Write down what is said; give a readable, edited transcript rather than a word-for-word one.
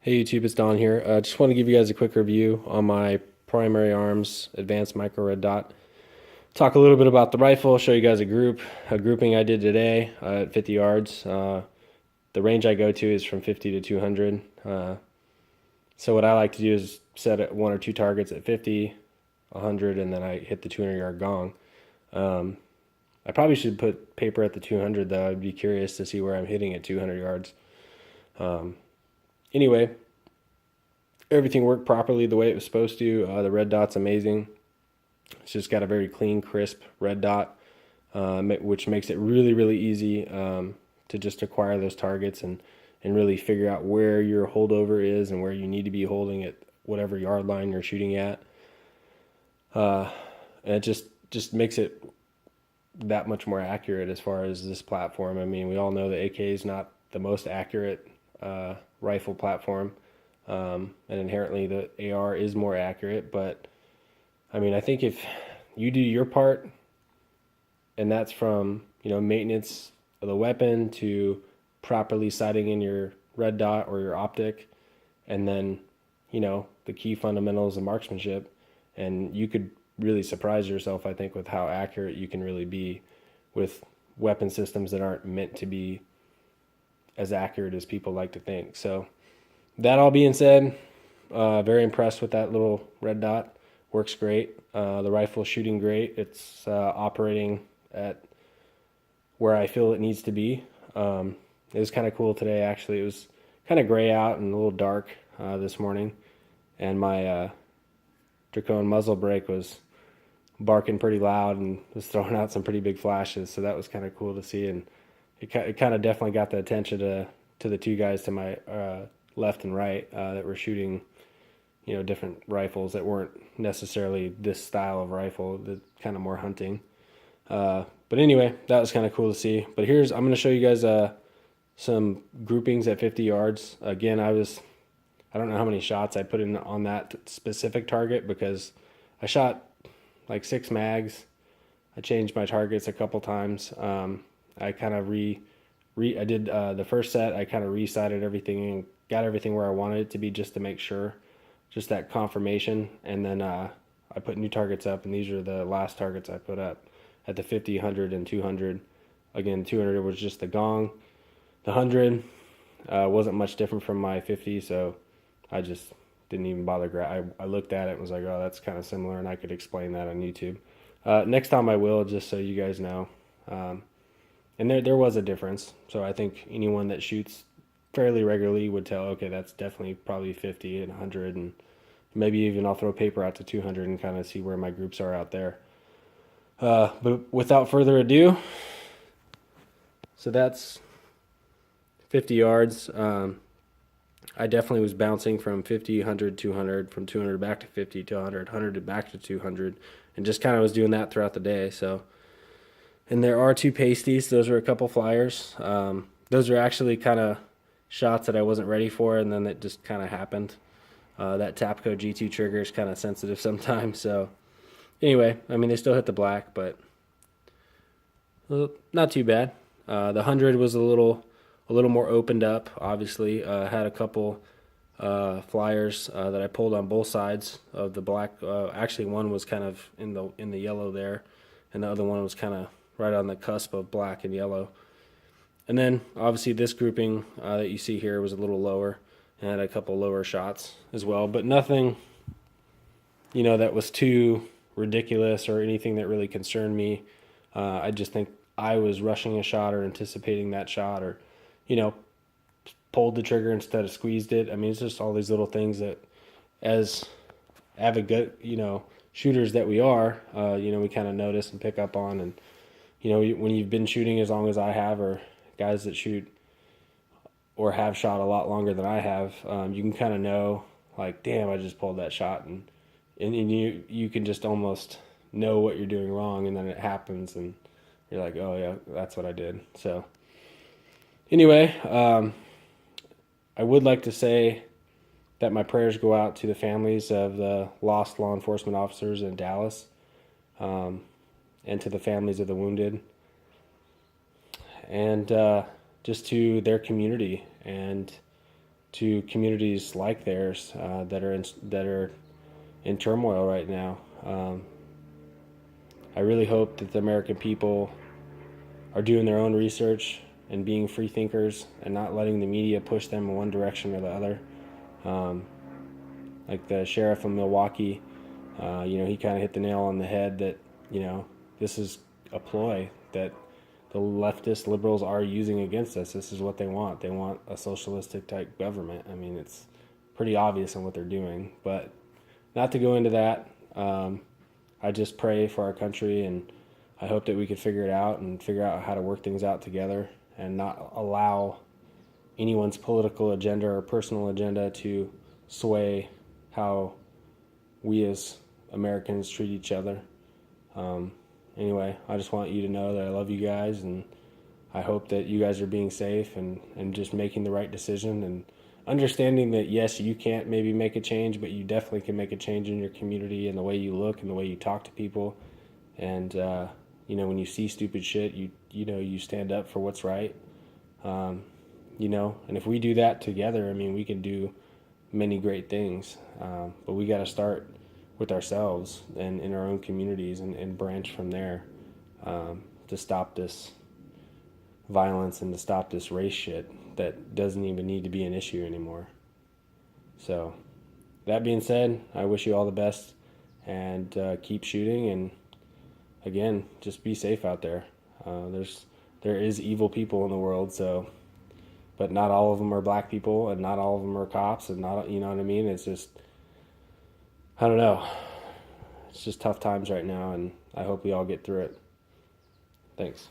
Hey YouTube, it's Don here. Just want to give you guys a quick review on my primary arms advanced micro red dot. Talk a little bit about the rifle, show you guys a grouping I did today at 50 yards. The range I go to is from 50 to 200. So what I like to do is set at one or two targets at 50, 100, and then I hit the 200-yard gong. I probably should put paper at the 200 though. I'd be curious to see where I'm hitting at 200 yards. Anyway, everything worked properly the way it was supposed to. The red dot's amazing. It's just got a very clean, crisp red dot, which makes it really, really easy to just acquire those targets and really figure out where your holdover is and where you need to be holding at whatever yard line you're shooting at. And it just makes it that much more accurate as far as this platform. I mean, we all know the AK is not the most accurate rifle platform, and inherently the AR is more accurate. But I mean, I think if you do your part, and that's from maintenance of the weapon to properly sighting in your red dot or your optic, and then the key fundamentals of marksmanship, and you could really surprise yourself, I think, with how accurate you can really be with weapon systems that aren't meant to be as accurate as people like to think. So that all being said, very impressed with that little red dot. Works great. The rifle's shooting great. It's operating at where I feel it needs to be. It was kind of cool today, actually. It was kind of gray out and a little dark this morning, and my Dracone muzzle brake was barking pretty loud and was throwing out some pretty big flashes. So that was kind of cool to see, and it kind of definitely got the attention to the two guys to my left and right that were shooting different rifles that weren't necessarily this style of rifle, the kind of more hunting. But anyway, that was kind of cool to see. But I'm going to show you guys some groupings at 50 yards. Again, I don't know how many shots I put in on that specific target because I shot like 6 mags. I changed my targets a couple times. I kind of I did the first set. I kind of resighted everything and got everything where I wanted it to be just to make sure, just that confirmation. And then I put new targets up, and these are the last targets I put up at the 50, 100, and 200. Again, 200 was just the gong. The 100 wasn't much different from my 50, so I just didn't even bother. I looked at it and was like, oh, that's kind of similar, and I could explain that on YouTube. Next time I will, just so you guys know. And there was a difference. So I think anyone that shoots fairly regularly would tell, okay, that's definitely probably 50 and 100, and maybe even I'll throw paper out to 200 and kind of see where my groups are out there. But without further ado, so that's 50 yards. I definitely was bouncing from 50, 100, 200, from 200 back to 50 to 100, 100 back to 200, and just kind of was doing that throughout the day. So, and there are 2 pasties. Those are a couple flyers. Those are actually kind of shots that I wasn't ready for, and then it just kind of happened. That Tapco G2 trigger is kind of sensitive sometimes. So anyway, I mean, they still hit the black, but not too bad. The 100 was a little more opened up, obviously. Had a couple flyers that I pulled on both sides of the black. Actually, one was kind of in the yellow there, and the other one was kind of right on the cusp of black and yellow. And then obviously this grouping that you see here was a little lower, and had a couple lower shots as well, but nothing that was too ridiculous or anything that really concerned me. I just think I was rushing a shot or anticipating that shot, or pulled the trigger instead of squeezed it. I mean, it's just all these little things that, as avid shooters that we are, we kind of notice and pick up on. And when you've been shooting as long as I have, or guys that shoot or have shot a lot longer than I have, you can kind of know, like, damn, I just pulled that shot, and you can just almost know what you're doing wrong, and then it happens, and you're like, oh yeah, that's what I did. So anyway, I would like to say that my prayers go out to the families of the lost law enforcement officers in Dallas, and to the families of the wounded, and just to their community. And to communities like theirs that are in turmoil right now. I really hope that the American people are doing their own research and being free thinkers and not letting the media push them in one direction or the other. Um, like the sheriff of Milwaukee, he kind of hit the nail on the head that, this is a ploy that the leftist liberals are using against us. This is what they want. They want a socialistic type government. I mean, it's pretty obvious in what they're doing, but not to go into that. I just pray for our country, and I hope that we can figure it out and figure out how to work things out together and not allow anyone's political agenda or personal agenda to sway how we as Americans treat each other. Anyway, I just want you to know that I love you guys, and I hope that you guys are being safe and just making the right decision and understanding that, yes, you can't maybe make a change, but you definitely can make a change in your community and the way you look and the way you talk to people. And, when you see stupid shit, you stand up for what's right. And if we do that together, I mean, we can do many great things. But we got to start with ourselves and in our own communities and branch from there to stop this violence and to stop this race shit that doesn't even need to be an issue anymore. So, that being said, I wish you all the best and keep shooting, and again, just be safe out there. There is evil people in the world, but not all of them are black people, and not all of them are cops, and not, you know what I mean? It's just, I don't know. It's just tough times right now, and I hope we all get through it. Thanks.